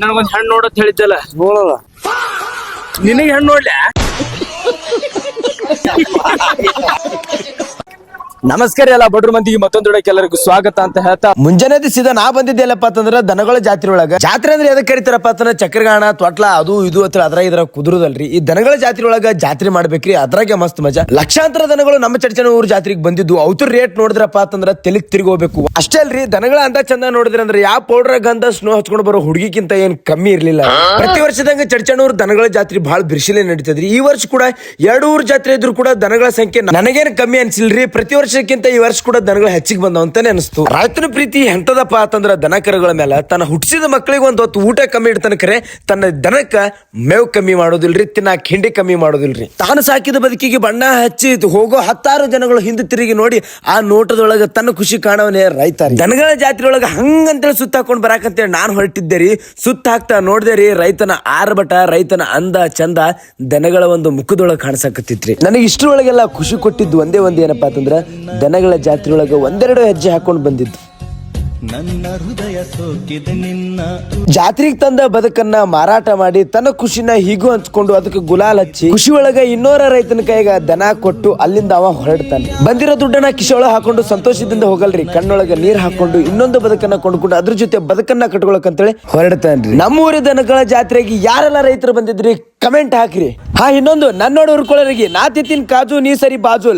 ನನಗೊಂದ್ ಹೆಣ್ಣು ನೋಡತ್ ಹೇಳಿದ್ದಲ್ಲ, ನೋಡಲ್ಲ. ನಿನಗೆ ಹೆಣ್ಣು ನೋಡ್ಲ್ಯಾ? ನಮಸ್ಕಾರ ಎಲ್ಲ ಬಡ್ರು ಮಂದಿಗೆ ಮತ್ತೊಂದು ಎಲ್ಲರಿಗೂ ಸ್ವಾಗತ ಅಂತ ಹೇಳ್ತಾ ಮುಂಜಾನೆ ದಿವಸ ನಾ ಬಂದಿದ್ದೆಲ್ಲಪ್ಪ ಅಂತಂದ್ರ ದನಗಳ ಜಾತ್ರೆ ಒಳಗ. ಜಾತ್ರೆ ಅಂದ್ರೆ ಎದಕ್ ಕರಿತಾರಪ್ಪ ಅಂತಂದ್ರ ಚಕ್ರಗಾಣ ತೊಟ್ಲ ಅದು ಇದು ಅಂತ ಅದ್ರ ಇದ್ರ ಕುದುರದಲ್ರಿ. ಈ ದನಗಳ ಜಾತ್ರೆ ಒಳಗ ಜಾತ್ರೆ ಮಾಡ್ಬೇಕ್ರಿ, ಅದ್ರಾಗೆ ಮಸ್ತ್ ಮಜಾ. ಲಕ್ಷಾಂತರ ದನಗಳು ನಮ್ಮ ಚರ್ಚನ ಊರ್ ಜಾತ್ರೆಗೆ ಬಂದಿದ್ದು. ಅವ್ರ ರೇಟ್ ನೋಡಿದ್ರಪ್ಪ ಅಂತಂದ್ರ ತೆಲಿಗ್ ತಿರುಗಿ ಹೋಗ್ಬೇಕು. ಅಷ್ಟೇ ಅಲ್ರಿ, ದನಗಳ ಅಂದ ಚಂದ ನೋಡಿದ್ರ ಅಂದ್ರೆ ಯಾವ ಪೌಡರ್ ಗಂಧ ಸ್ನೋ ಹಚ್ಕೊಂಡು ಬರೋ ಹುಡುಗಿಕ್ಕಿಂತ ಏನ್ ಕಮ್ಮಿ ಇರ್ಲಿಲ್ಲ. ಪ್ರತಿ ವರ್ಷದಂಗ ಚರ್ಚನೂರ್ ದನಗಳ ಜಾತ್ರೆ ಬಹಳ ಬಿರ್ಸಿಲೆ ನಡೀತದ್ರಿ. ಈ ವರ್ಷ ಕೂಡ 2 ಊರ್ ಜಾತ್ರೆ ಇದ್ರು ಕೂಡ ದನಗಳ ಸಂಖ್ಯೆ ನನಗೇನು ಕಮ್ಮಿ ಅನ್ಸಿಲ್ರಿ. ಪ್ರತಿ ವರ್ಷಕ್ಕಿಂತ ಈ ವರ್ಷ ಕೂಡ ದನಗಳು ಹೆಚ್ಚಿಗೆ ಬಂದವ ಅಂತಾನೆ ಅನಿಸ್ತು. ರೈತನ ಪ್ರೀತಿ ಎಂತದಪ್ಪ ಅಂತಂದ್ರ ದನ ಕರುಗಳ ಮೇಲೆ. ತನ್ನ ಹುಟ್ಟಿಸಿದ ಮಕ್ಕಳಿಗೆ ಒಂದ್ ಹೊತ್ತು ಊಟ ಕಮ್ಮಿ ಇಡ್ತಾನ ಕರೆ, ತನ್ನ ದನಕ್ಕ ಮೇವ್ ಕಮ್ಮಿ ಮಾಡೋದಿಲ್ರಿ, ತಿನ್ನಾಕ ಹಿಂಡಿ ಕಮ್ಮಿ ಮಾಡೋದಿಲ್ರಿ. ತಾನು ಸಾಕಿದ ಬದುಕಿಗೆ ಬಣ್ಣ ಹಚ್ಚಿ ಹೋಗೋ 10 ಜನಗಳು ಹಿಂದೆ ತಿರುಗಿ ನೋಡಿ ಆ ನೋಟದೊಳಗ ತನ್ನ ಖುಷಿ ಕಾಣವನೇ ರೈತ. ದನಗಳ ಜಾತ್ರೆ ಒಳಗ ಹಂಗಂತೇಳಿ ಸುತ್ತ ಹಾಕೊಂಡ್ ಬರಾಕಂತೇಳಿ ನಾನು ಹೊರಟಿದ್ದೆ ರೀ. ಸುತ್ತ ಹಾಕ್ತಾ ನೋಡ್ದೆ ರೀ, ರೈತನ ಆರ್ಭಟ, ರೈತನ ಅಂದ ಚಂದ ದನಗಳ ಒಂದು ಮುಖದೊಳಗೆ ಕಾಣಿಸಕತ್ತಿತ್ರಿ. ನನಗೆ ಇಷ್ಟರೊಳಗೆಲ್ಲ ಖುಷಿ ಕೊಟ್ಟಿದ್ದು ಒಂದೇ ಏನಪ್ಪಾ ಅಂತಂದ್ರ ದನಗಳ ಜಾತ್ರೆ ಒಳಗ 1-2 ಹೆಜ್ಜೆ ಹಾಕೊಂಡ್ ಬಂದಿದ್ದು. ನನ್ನ ಹೃದಯ ಸೋಕಿದ ನಿನ್ನ ಜಾತ್ರೆಗೆ ತಂದ ಬದುಕನ್ನ ಮಾರಾಟ ಮಾಡಿ ತನ್ನ ಖುಷಿನ ಹೀಗೂ ಹಂಚ್ಕೊಂಡು ಅದಕ್ಕೆ ಗುಲಾಲ್ ಹಚ್ಚಿ ಖುಷಿ ಒಳಗ ಇನ್ನೋರ ರೈತನ ಕೈಗ ದನ ಕೊಟ್ಟು ಅಲ್ಲಿಂದ ಅವ ಹೊರಡ್ತಾನೆ. ಬಂದಿರೋ ದುಡ್ಡನ್ನ ಕಿಶೆಯೊಳಗ ಹಾಕೊಂಡು ಸಂತೋಷದಿಂದ ಹೋಗಲ್ರಿ, ಕಣ್ಣೊಳಗ ನೀರ್ ಹಾಕೊಂಡು ಇನ್ನೊಂದು ಬದುಕನ್ನ ಕೊಂಡ್ಕೊಂಡು ಅದ್ರ ಜೊತೆ ಬದುಕನ್ನ ಕಟ್ಕೊಳಕಂತೇಳಿ ಹೊರಡ್ತಾನ್ರಿ. ನಮ್ಮೂರಿ ದನಗಳ ಜಾತ್ರೆಗೆ ಯಾರೆಲ್ಲ ರೈತರು ಬಂದಿದ್ರಿ ಕಮೆಂಟ್ ಹಾಕ್ರಿ. ಇನ್ನೊಂದು ನನ್ನೋಡು ಹುರ್ಕೊಳ್ಳೋರಿಗೆ ನಾ ತಿತ್ತಿನ ಕಾಜು ನೀ ಸರಿ ಬಾಜು.